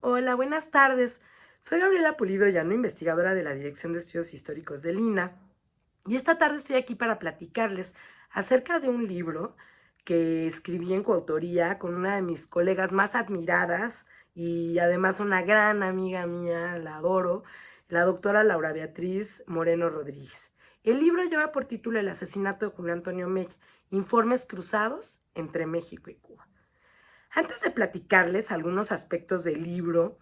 Hola, buenas tardes. Soy Gabriela Pulido Llano, investigadora de la Dirección de Estudios Históricos del INAH, y esta tarde estoy aquí para platicarles acerca de un libro que escribí en coautoría con una de mis colegas más admiradas y además una gran amiga mía, la adoro, la doctora Laura Beatriz Moreno Rodríguez. El libro lleva por título El asesinato de Julio Antonio Mella, Informes cruzados entre México y Cuba. Antes de platicarles algunos aspectos del libro,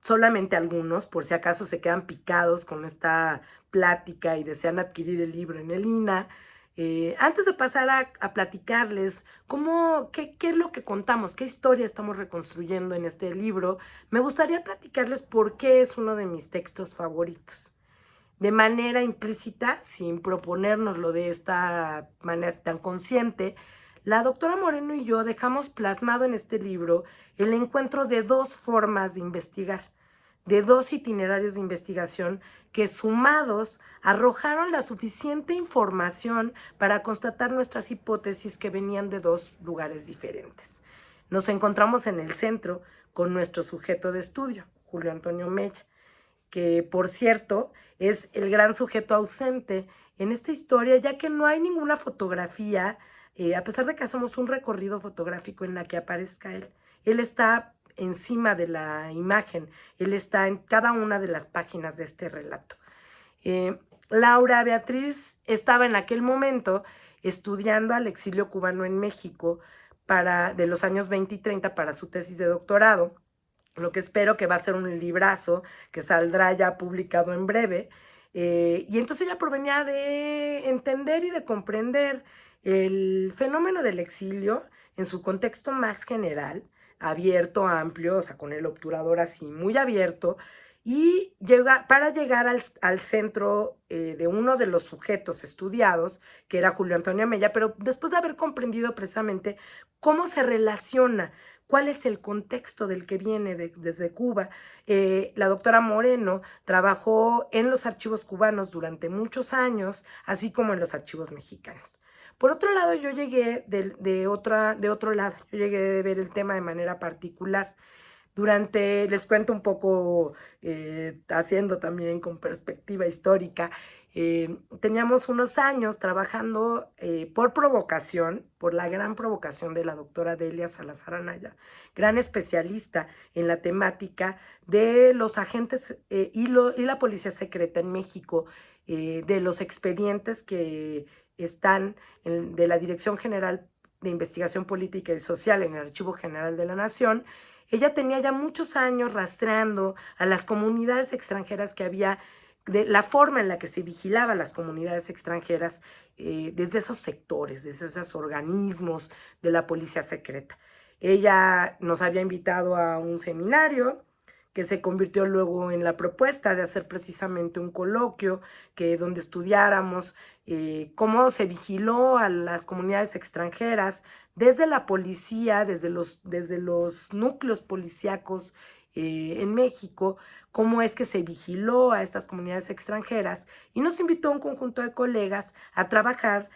solamente algunos, por si acaso se quedan picados con esta plática y desean adquirir el libro en el INAH, antes de pasar a platicarles qué es lo que contamos, qué historia estamos reconstruyendo en este libro, me gustaría platicarles por qué es uno de mis textos favoritos. De manera implícita, sin proponérnoslo de esta manera tan consciente, la doctora Moreno y yo dejamos plasmado en este libro el encuentro de dos formas de investigar, de dos itinerarios de investigación que sumados arrojaron la suficiente información para constatar nuestras hipótesis que venían de dos lugares diferentes. Nos encontramos en el centro con nuestro sujeto de estudio, Julio Antonio Mella, que por cierto es el gran sujeto ausente en esta historia, ya que no hay ninguna fotografía, a pesar de que hacemos un recorrido fotográfico en la que aparezca él. Él está encima de la imagen, él está en cada una de las páginas de este relato. Laura Beatriz estaba en aquel momento estudiando al exilio cubano en México de los años 20 y 30 para su tesis de doctorado, lo que espero que va a ser un librazo que saldrá ya publicado en breve. Y entonces ella provenía de entender y de comprender el fenómeno del exilio en su contexto más general, abierto, amplio, o sea, con el obturador así muy abierto, y para llegar al centro de uno de los sujetos estudiados, que era Julio Antonio Mella, pero después de haber comprendido precisamente cómo se relaciona, cuál es el contexto del que viene desde Cuba. La doctora Moreno trabajó en los archivos cubanos durante muchos años, así como en los archivos mexicanos. Por otro lado, yo llegué de otro lado, yo llegué a ver el tema de manera particular. Les cuento un poco, haciendo también con perspectiva histórica, teníamos unos años trabajando por provocación, por la gran provocación de la doctora Delia Salazar Anaya, gran especialista en la temática de los agentes y la policía secreta en México, de los expedientes que están de la Dirección General de Investigación Política y Social en el Archivo General de la Nación. Ella tenía ya muchos años rastreando a las comunidades extranjeras que había, de la forma en la que se vigilaba a las comunidades extranjeras desde esos sectores, desde esos organismos de la policía secreta. Ella nos había invitado a un seminario que se convirtió luego en la propuesta de hacer precisamente un coloquio donde estudiáramos cómo se vigiló a las comunidades extranjeras desde la policía, desde los núcleos policíacos en México, cómo es que se vigiló a estas comunidades extranjeras, y nos invitó a un conjunto de colegas a trabajar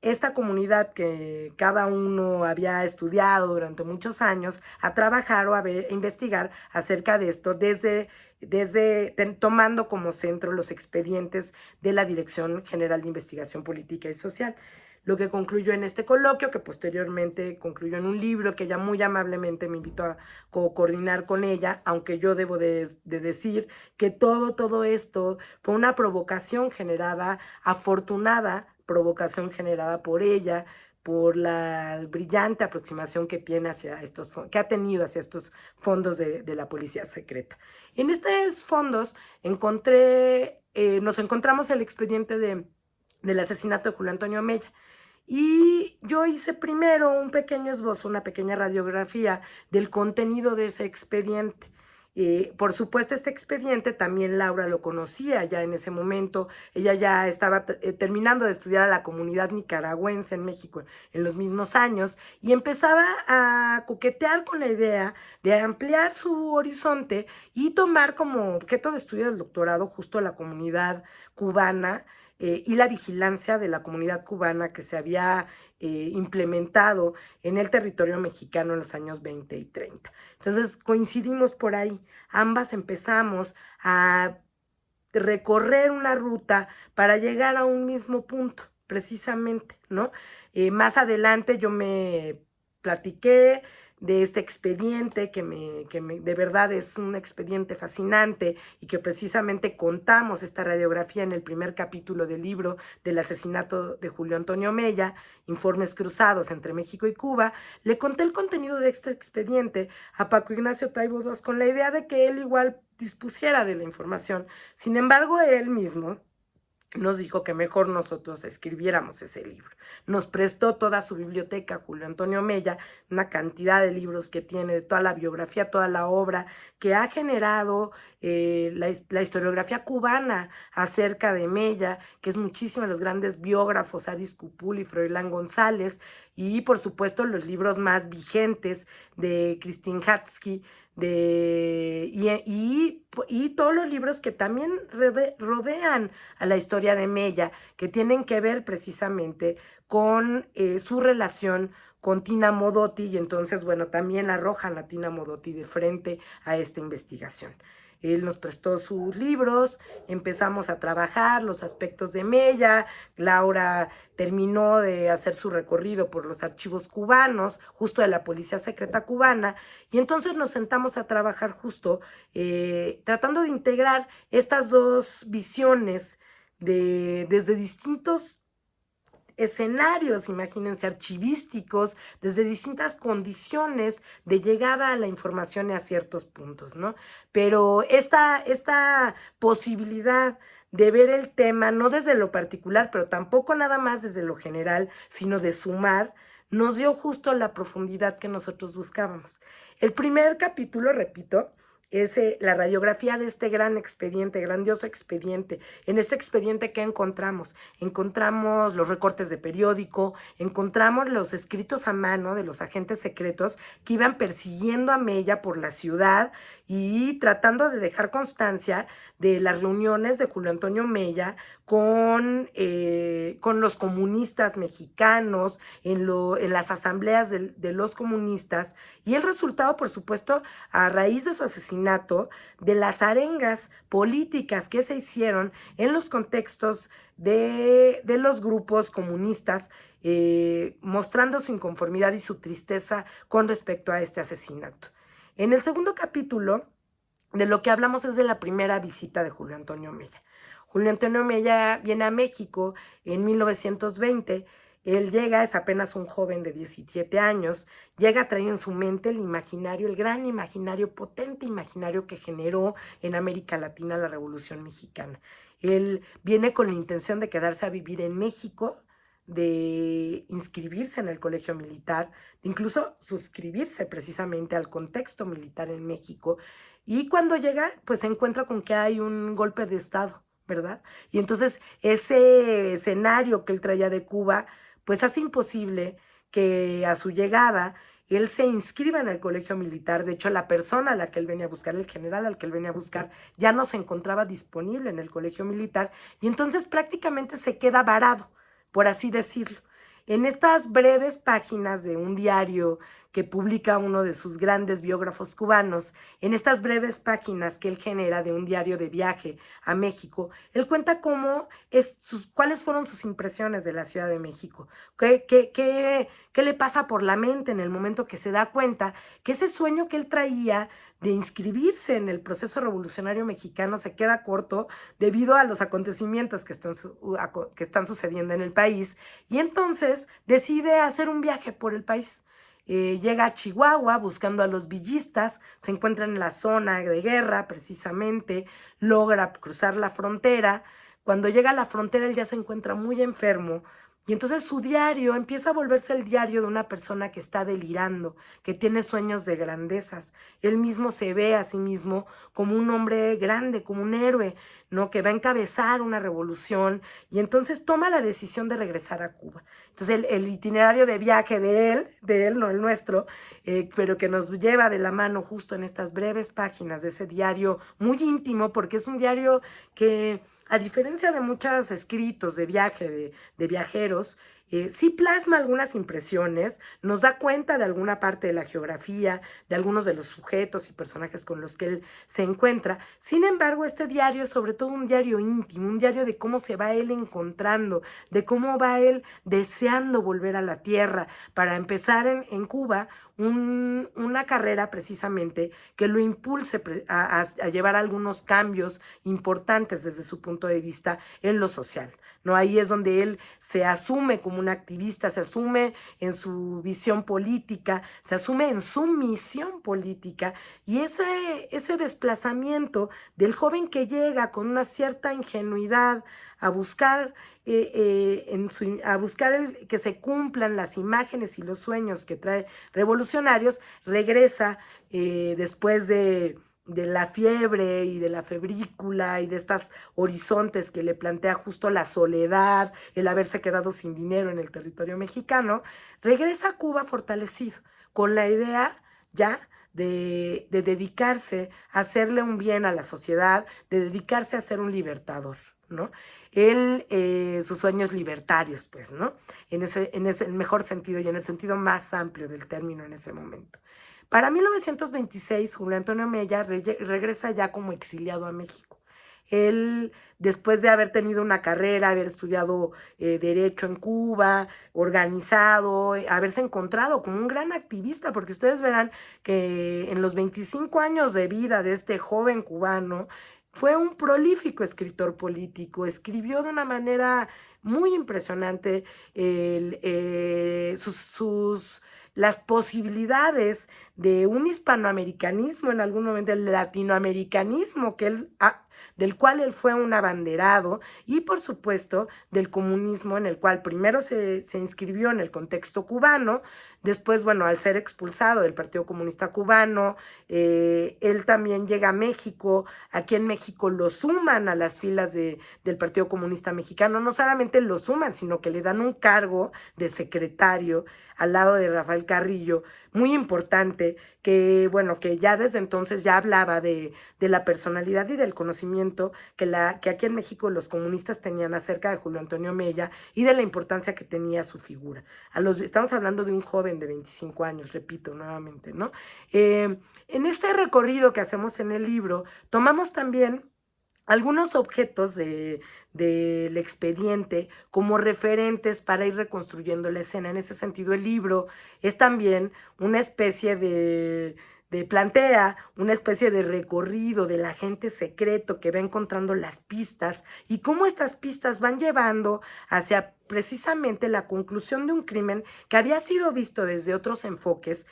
esta comunidad que cada uno había estudiado durante muchos años, a trabajar o a investigar acerca de esto tomando como centro los expedientes de la Dirección General de Investigación Política y Social. Lo que concluyó en este coloquio, que posteriormente concluyó en un libro que ella muy amablemente me invitó a coordinar con ella, aunque yo debo de decir que todo esto fue una provocación generada, afortunada provocación generada por ella, por la brillante aproximación que tiene que ha tenido hacia estos fondos de la policía secreta. En estos fondos nos encontramos el expediente del asesinato de Julio Antonio Mella. Y yo hice primero un pequeño esbozo, una pequeña radiografía del contenido de ese expediente. Por supuesto, este expediente también Laura lo conocía ya en ese momento. Ella ya estaba terminando de estudiar a la comunidad nicaragüense en México en los mismos años y empezaba a coquetear con la idea de ampliar su horizonte y tomar como objeto de estudio del doctorado justo a la comunidad cubana y la vigilancia de la comunidad cubana que se había implementado en el territorio mexicano en los años 20 y 30. Entonces coincidimos por ahí, ambas empezamos a recorrer una ruta para llegar a un mismo punto, precisamente, ¿no? Más adelante yo me platiqué de este expediente de verdad es un expediente fascinante y que precisamente contamos esta radiografía en el primer capítulo del libro del asesinato de Julio Antonio Mella, Informes Cruzados entre México y Cuba. Le conté el contenido de este expediente a Paco Ignacio Taibo II con la idea de que él igual dispusiera de la información. Sin embargo, él mismo nos dijo que mejor nosotros escribiéramos ese libro. Nos prestó toda su biblioteca, Julio Antonio Mella, una cantidad de libros que tiene, de toda la biografía, toda la obra que ha generado la historiografía cubana acerca de Mella, que es muchísimo de los grandes biógrafos, Adis Cupul y Froilán González, y por supuesto los libros más vigentes de Christine Hatsky, y todos los libros que también rodean a la historia de Mella, que tienen que ver precisamente con su relación con Tina Modotti, y entonces, bueno, también arrojan a Tina Modotti de frente a esta investigación. Él nos prestó sus libros, empezamos a trabajar los aspectos de Mella. Laura terminó de hacer su recorrido por los archivos cubanos, justo de la Policía Secreta Cubana, y entonces nos sentamos a trabajar justo tratando de integrar estas dos visiones desde distintos escenarios, imagínense, archivísticos, desde distintas condiciones de llegada a la información y a ciertos puntos, ¿no? Pero esta posibilidad de ver el tema, no desde lo particular, pero tampoco nada más desde lo general, sino de sumar, nos dio justo la profundidad que nosotros buscábamos. El primer capítulo, repito, es la radiografía de este gran expediente, grandioso expediente. En este expediente, ¿qué encontramos? Encontramos los recortes de periódico, encontramos los escritos a mano de los agentes secretos que iban persiguiendo a Mella por la ciudad y tratando de dejar constancia de las reuniones de Julio Antonio Mella con los comunistas mexicanos, en las asambleas de los comunistas, y el resultado, por supuesto, a raíz de su asesinato, de las arengas políticas que se hicieron en los contextos de los grupos comunistas, mostrando su inconformidad y su tristeza con respecto a este asesinato. En el segundo capítulo, de lo que hablamos es de la primera visita de Julio Antonio Mella. Julio Antonio Mella viene a México en 1920. Él llega, es apenas un joven de 17 años, llega a traer en su mente el imaginario, el gran imaginario, potente imaginario que generó en América Latina la Revolución Mexicana. Él viene con la intención de quedarse a vivir en México, de inscribirse en el colegio militar, de incluso suscribirse precisamente al contexto militar en México, y cuando llega, pues se encuentra con que hay un golpe de Estado, ¿verdad? Y entonces ese escenario que él traía de Cuba, pues hace imposible que a su llegada él se inscriba en el colegio militar. De hecho, la persona a la que él venía a buscar, el general al que él venía a buscar, ya no se encontraba disponible en el colegio militar, y entonces prácticamente se queda varado, por así decirlo. En estas breves páginas de un diario que publica uno de sus grandes biógrafos cubanos, en estas breves páginas que él genera de un diario de viaje a México, él cuenta cuáles fueron sus impresiones de la Ciudad de México, qué le pasa por la mente en el momento que se da cuenta que ese sueño que él traía de inscribirse en el proceso revolucionario mexicano se queda corto debido a los acontecimientos que están sucediendo en el país, y entonces decide hacer un viaje por el país. Llega a Chihuahua buscando a los villistas, se encuentra en la zona de guerra precisamente, logra cruzar la frontera. Cuando llega a la frontera él ya se encuentra muy enfermo, y entonces su diario empieza a volverse el diario de una persona que está delirando, que tiene sueños de grandezas. Él mismo se ve a sí mismo como un hombre grande, como un héroe, ¿no? Que va a encabezar una revolución, y entonces toma la decisión de regresar a Cuba. Entonces el itinerario de viaje de él, no el nuestro, pero que nos lleva de la mano justo en estas breves páginas de ese diario muy íntimo, porque es un diario que, a diferencia de muchos escritos de viaje, de viajeros, sí plasma algunas impresiones, nos da cuenta de alguna parte de la geografía, de algunos de los sujetos y personajes con los que él se encuentra. Sin embargo, este diario es sobre todo un diario íntimo, un diario de cómo se va él encontrando, de cómo va él deseando volver a la tierra para empezar en Cuba una carrera precisamente que lo impulse a llevar algunos cambios importantes desde su punto de vista en lo social. ¿No? Ahí es donde él se asume como un activista, se asume en su visión política, se asume en su misión política, y ese desplazamiento del joven que llega con una cierta ingenuidad a buscar, a buscar que se cumplan las imágenes y los sueños que trae revolucionarios, regresa después de la fiebre y de la febrícula y de estos horizontes que le plantea justo la soledad, el haberse quedado sin dinero en el territorio mexicano, regresa a Cuba fortalecido, con la idea ya de dedicarse a hacerle un bien a la sociedad, de dedicarse a ser un libertador, ¿no? Él, sus sueños libertarios, pues, ¿no? En ese mejor sentido y en el sentido más amplio del término en ese momento. Para 1926, Julio Antonio Mella regresa ya como exiliado a México. Él, después de haber tenido una carrera, haber estudiado Derecho en Cuba, organizado, haberse encontrado como un gran activista, porque ustedes verán que en los 25 años de vida de este joven cubano, fue un prolífico escritor político, escribió de una manera muy impresionante las posibilidades de un hispanoamericanismo en algún momento, el latinoamericanismo del cual él fue un abanderado, y por supuesto del comunismo, en el cual primero se inscribió en el contexto cubano, después, bueno, al ser expulsado del Partido Comunista Cubano, él también llega a México. Aquí en México lo suman a las filas del Partido Comunista Mexicano, no solamente lo suman, sino que le dan un cargo de secretario al lado de Rafael Carrillo, muy importante, que bueno, que ya desde entonces ya hablaba de la personalidad y del conocimiento que aquí en México los comunistas tenían acerca de Julio Antonio Mella y de la importancia que tenía su figura. Estamos hablando de un joven de 25 años, repito nuevamente, ¿no? En este recorrido que hacemos en el libro, tomamos también algunos objetos del expediente como referentes para ir reconstruyendo la escena. En ese sentido, el libro es también una especie plantea una especie de recorrido del agente secreto que va encontrando las pistas y cómo estas pistas van llevando hacia precisamente la conclusión de un crimen que había sido visto desde otros enfoques,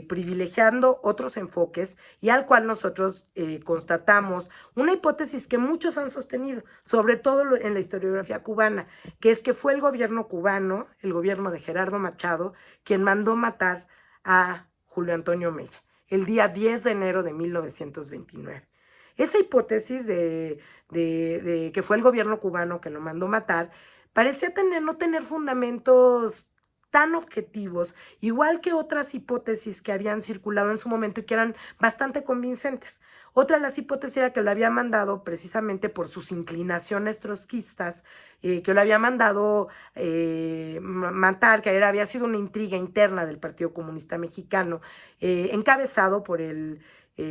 privilegiando otros enfoques, y al cual nosotros constatamos una hipótesis que muchos han sostenido, sobre todo en la historiografía cubana, que es que fue el gobierno cubano, el gobierno de Gerardo Machado, quien mandó matar a Julio Antonio Mella el día 10 de enero de 1929. Esa hipótesis de que fue el gobierno cubano que lo mandó matar parecía no tener fundamentos tan objetivos, igual que otras hipótesis que habían circulado en su momento y que eran bastante convincentes. Otra de las hipótesis era que lo había mandado precisamente por sus inclinaciones trotskistas, que lo había mandado matar, que había sido una intriga interna del Partido Comunista Mexicano, encabezado por el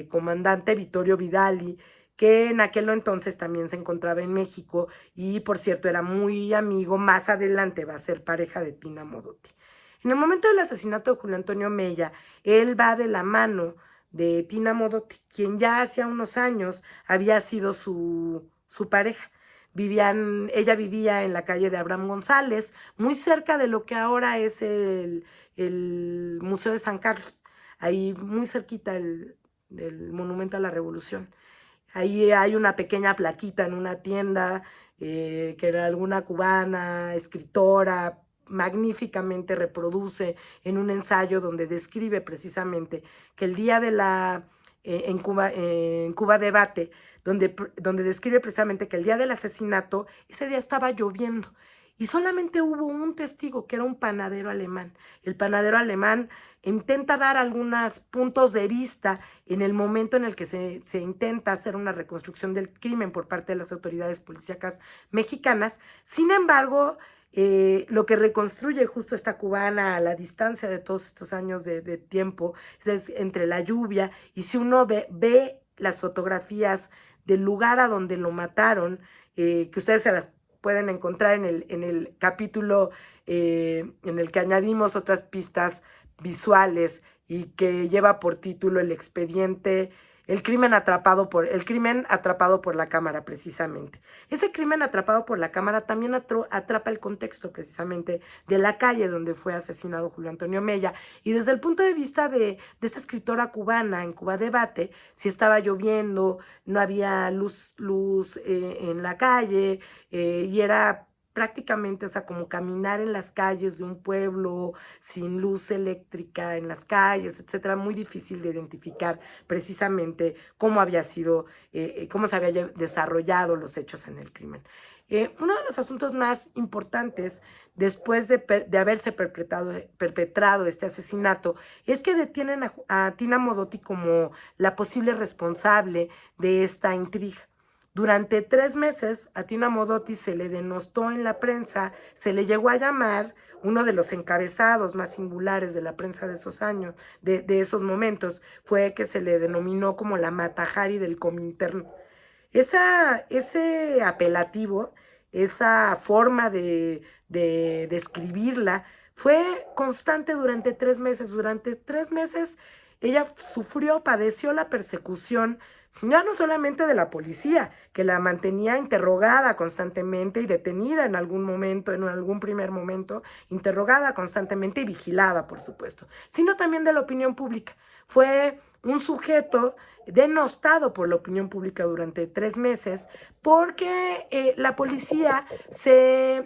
comandante Vittorio Vidali, que en aquel entonces también se encontraba en México y, por cierto, era muy amigo, más adelante va a ser pareja de Tina Modotti. En el momento del asesinato de Julio Antonio Mella, él va de la mano de Tina Modotti, quien ya hacía unos años había sido su pareja. Ella vivía en la calle de Abraham González, muy cerca de lo que ahora es el Museo de San Carlos, ahí muy cerquita del Monumento a la Revolución. Ahí hay una pequeña plaquita en una tienda que era alguna cubana, escritora, magníficamente reproduce en un ensayo donde describe precisamente que el día de en Cuba Debate, donde describe precisamente que el día del asesinato, ese día estaba lloviendo y solamente hubo un testigo que era un panadero alemán. El panadero alemán intenta dar algunos puntos de vista en el momento en el que se intenta hacer una reconstrucción del crimen por parte de las autoridades policíacas mexicanas. Sin embargo, lo que reconstruye justo esta cubana a la distancia de todos estos años de tiempo, es entre la lluvia, y si uno ve las fotografías del lugar a donde lo mataron, que ustedes se las pueden encontrar en el capítulo en el que añadimos otras pistas visuales y que lleva por título el expediente, el crimen atrapado por la cámara, precisamente. Ese crimen atrapado por la cámara también atrapa el contexto, precisamente, de la calle donde fue asesinado Julio Antonio Mella. Y desde el punto de vista de esta escritora cubana, en Cuba Debate, si estaba lloviendo, no había luz en la calle, y era prácticamente, o sea, como caminar en las calles de un pueblo sin luz eléctrica en las calles, etcétera, muy difícil de identificar precisamente cómo había sido, cómo se había desarrollado los hechos en el crimen. Uno de los asuntos más importantes después de haberse perpetrado este asesinato es que detienen a Tina Modotti como la posible responsable de esta intriga. Durante 3 meses a Tina Modotti se le denostó en la prensa, se le llegó a llamar uno de los encabezados más singulares de la prensa de esos años, de esos momentos, fue que se le denominó como la Matajari del Comintern. Ese apelativo, esa forma de describirla, fue constante durante 3 meses. Durante 3 meses ella padeció la persecución, ya no solamente de la policía, que la mantenía interrogada constantemente y detenida en algún momento, en algún primer momento, interrogada constantemente y vigilada, por supuesto, sino también de la opinión pública. Fue un sujeto denostado por la opinión pública durante 3 meses porque la policía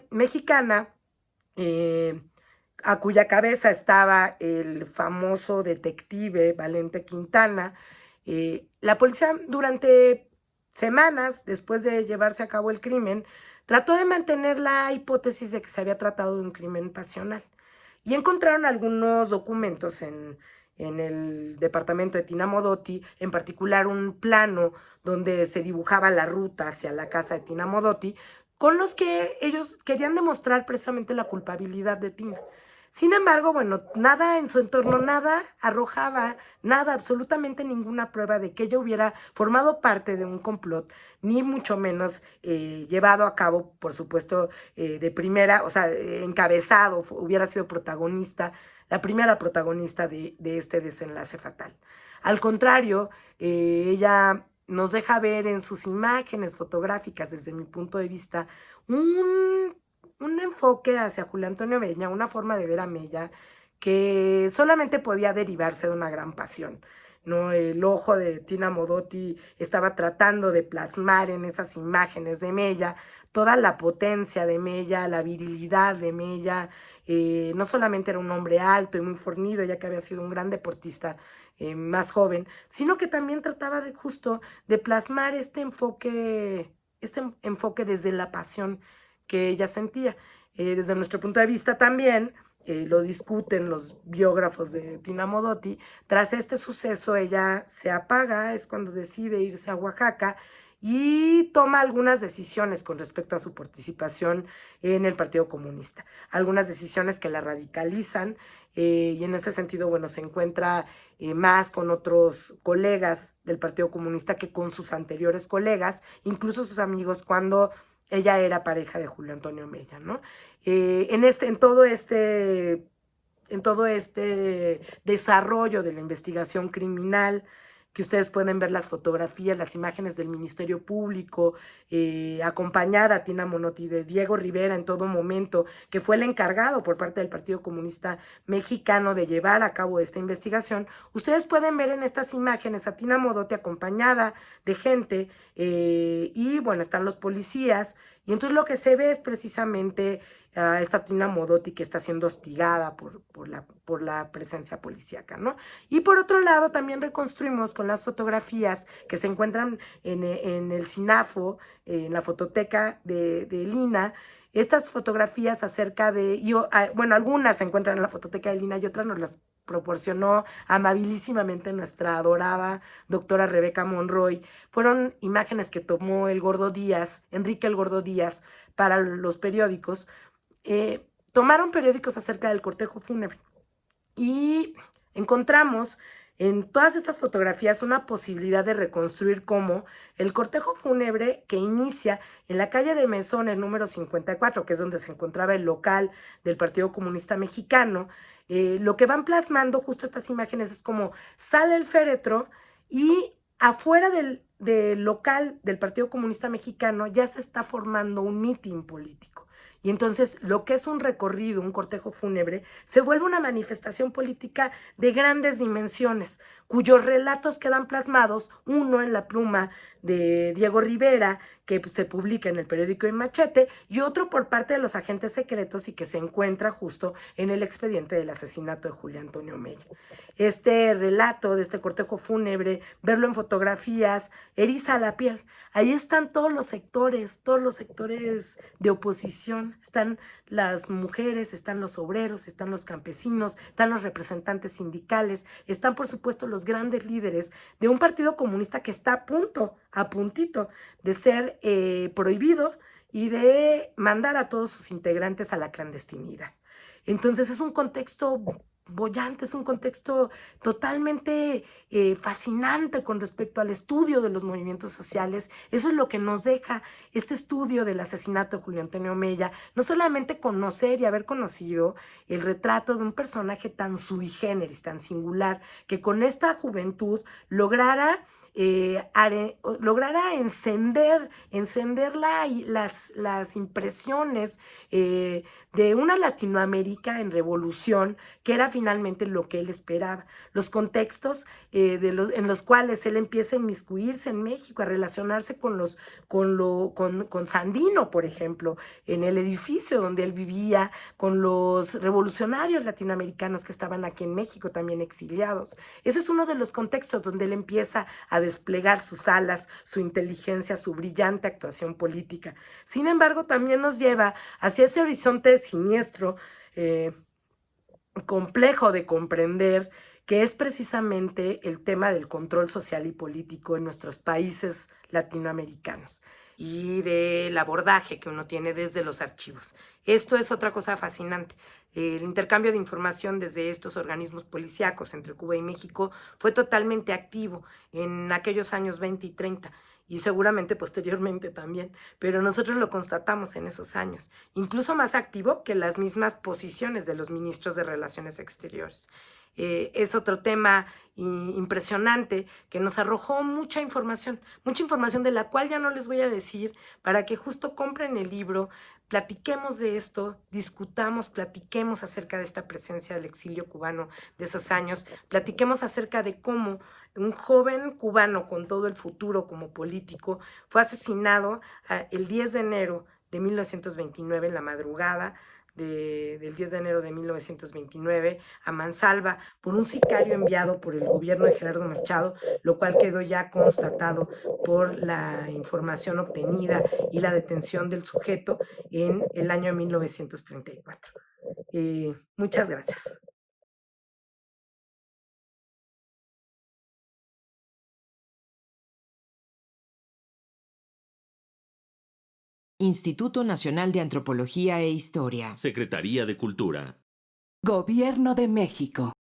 mexicana, a cuya cabeza estaba el famoso detective Valente Quintana, la policía durante semanas después de llevarse a cabo el crimen trató de mantener la hipótesis de que se había tratado de un crimen pasional y encontraron algunos documentos en el departamento de Tina Modotti, en particular un plano donde se dibujaba la ruta hacia la casa de Tina Modotti, con los que ellos querían demostrar precisamente la culpabilidad de Tina. Sin embargo, bueno, nada en su entorno, nada arrojaba, nada, absolutamente ninguna prueba de que ella hubiera formado parte de un complot, ni mucho menos llevado a cabo, por supuesto, de primera, o sea, encabezado, hubiera sido protagonista, la primera protagonista de este desenlace fatal. Al contrario, ella nos deja ver en sus imágenes fotográficas, desde mi punto de vista, un enfoque hacia Julio Antonio Mella, una forma de ver a Mella que solamente podía derivarse de una gran pasión. ¿No? El ojo de Tina Modotti estaba tratando de plasmar en esas imágenes de Mella toda la potencia de Mella, la virilidad de Mella. No solamente era un hombre alto y muy fornido, ya que había sido un gran deportista más joven, sino que también trataba justo de plasmar este enfoque desde la pasión que ella sentía. Desde nuestro punto de vista también, lo discuten los biógrafos de Tina Modotti, tras este suceso ella se apaga, es cuando decide irse a Oaxaca y toma algunas decisiones con respecto a su participación en el Partido Comunista, algunas decisiones que la radicalizan, y en ese sentido, bueno, se encuentra más con otros colegas del Partido Comunista que con sus anteriores colegas, incluso sus amigos, cuando ella era pareja de Julio Antonio Mella, ¿no? En todo este desarrollo de la investigación criminal, que ustedes pueden ver las fotografías, las imágenes del Ministerio Público, acompañada a Tina Modotti de Diego Rivera en todo momento, que fue el encargado por parte del Partido Comunista Mexicano de llevar a cabo esta investigación. Ustedes pueden ver en estas imágenes a Tina Modotti acompañada de gente, y bueno, están los policías, y entonces lo que se ve es precisamente a esta Tina Modotti que está siendo hostigada por la presencia policíaca, ¿no? Y por otro lado, también reconstruimos con las fotografías que se encuentran en el CINAFO, en la fototeca de Lina, estas fotografías acerca de, bueno, algunas se encuentran en la fototeca de Lina y otras nos las proporcionó amabilísimamente nuestra adorada doctora Rebeca Monroy. Fueron imágenes que tomó el Gordo Díaz, Enrique el Gordo Díaz, para los periódicos, tomaron periódicos acerca del cortejo fúnebre y encontramos en todas estas fotografías una posibilidad de reconstruir cómo el cortejo fúnebre que inicia en la calle de Mesones número 54, que es donde se encontraba el local del Partido Comunista Mexicano, lo que van plasmando justo estas imágenes es como sale el féretro y afuera del local del Partido Comunista Mexicano ya se está formando un mitin político. Y entonces lo que es un recorrido, un cortejo fúnebre, se vuelve una manifestación política de grandes dimensiones, cuyos relatos quedan plasmados, uno en la pluma de Diego Rivera, que se publica en el periódico El Machete, y otro por parte de los agentes secretos y que se encuentra justo en el expediente del asesinato de Julio Antonio Mella. Este relato de este cortejo fúnebre, verlo en fotografías, eriza la piel. Ahí están todos los sectores de oposición. Están las mujeres, están los obreros, están los campesinos, están los representantes sindicales, están por supuesto los grandes líderes de un partido comunista que está a puntito de ser prohibido y de mandar a todos sus integrantes a la clandestinidad. Entonces es un contexto bollante, es un contexto totalmente fascinante con respecto al estudio de los movimientos sociales. Eso es lo que nos deja este estudio del asesinato de Julio Antonio Mella, no solamente conocer y haber conocido el retrato de un personaje tan sui generis, tan singular, que con esta juventud lograra encender las impresiones de una Latinoamérica en revolución, que era finalmente lo que él esperaba. Los contextos en los cuales él empieza a inmiscuirse en México, a relacionarse con Sandino, por ejemplo, en el edificio donde él vivía, con los revolucionarios latinoamericanos que estaban aquí en México, también exiliados. Ese es uno de los contextos donde él empieza a desplegar sus alas, su inteligencia, su brillante actuación política. Sin embargo, también nos lleva hacia ese horizonte siniestro, complejo de comprender, que es precisamente el tema del control social y político en nuestros países latinoamericanos y del abordaje que uno tiene desde los archivos. Esto es otra cosa fascinante. El intercambio de información desde estos organismos policíacos entre Cuba y México fue totalmente activo en aquellos años 20 y 30 y seguramente posteriormente también, pero nosotros lo constatamos en esos años, incluso más activo que las mismas posiciones de los ministros de Relaciones Exteriores. Es otro tema impresionante que nos arrojó mucha información de la cual ya no les voy a decir, para que justo compren el libro, platiquemos de esto, discutamos, platiquemos acerca de esta presencia del exilio cubano de esos años, platiquemos acerca de cómo un joven cubano con todo el futuro como político fue asesinado el 10 de enero de 1929 en la madrugada del 10 de enero de 1929 a Mansalva por un sicario enviado por el gobierno de Gerardo Machado, lo cual quedó ya constatado por la información obtenida y la detención del sujeto en el año 1934. Muchas gracias. Instituto Nacional de Antropología e Historia. Secretaría de Cultura. Gobierno de México.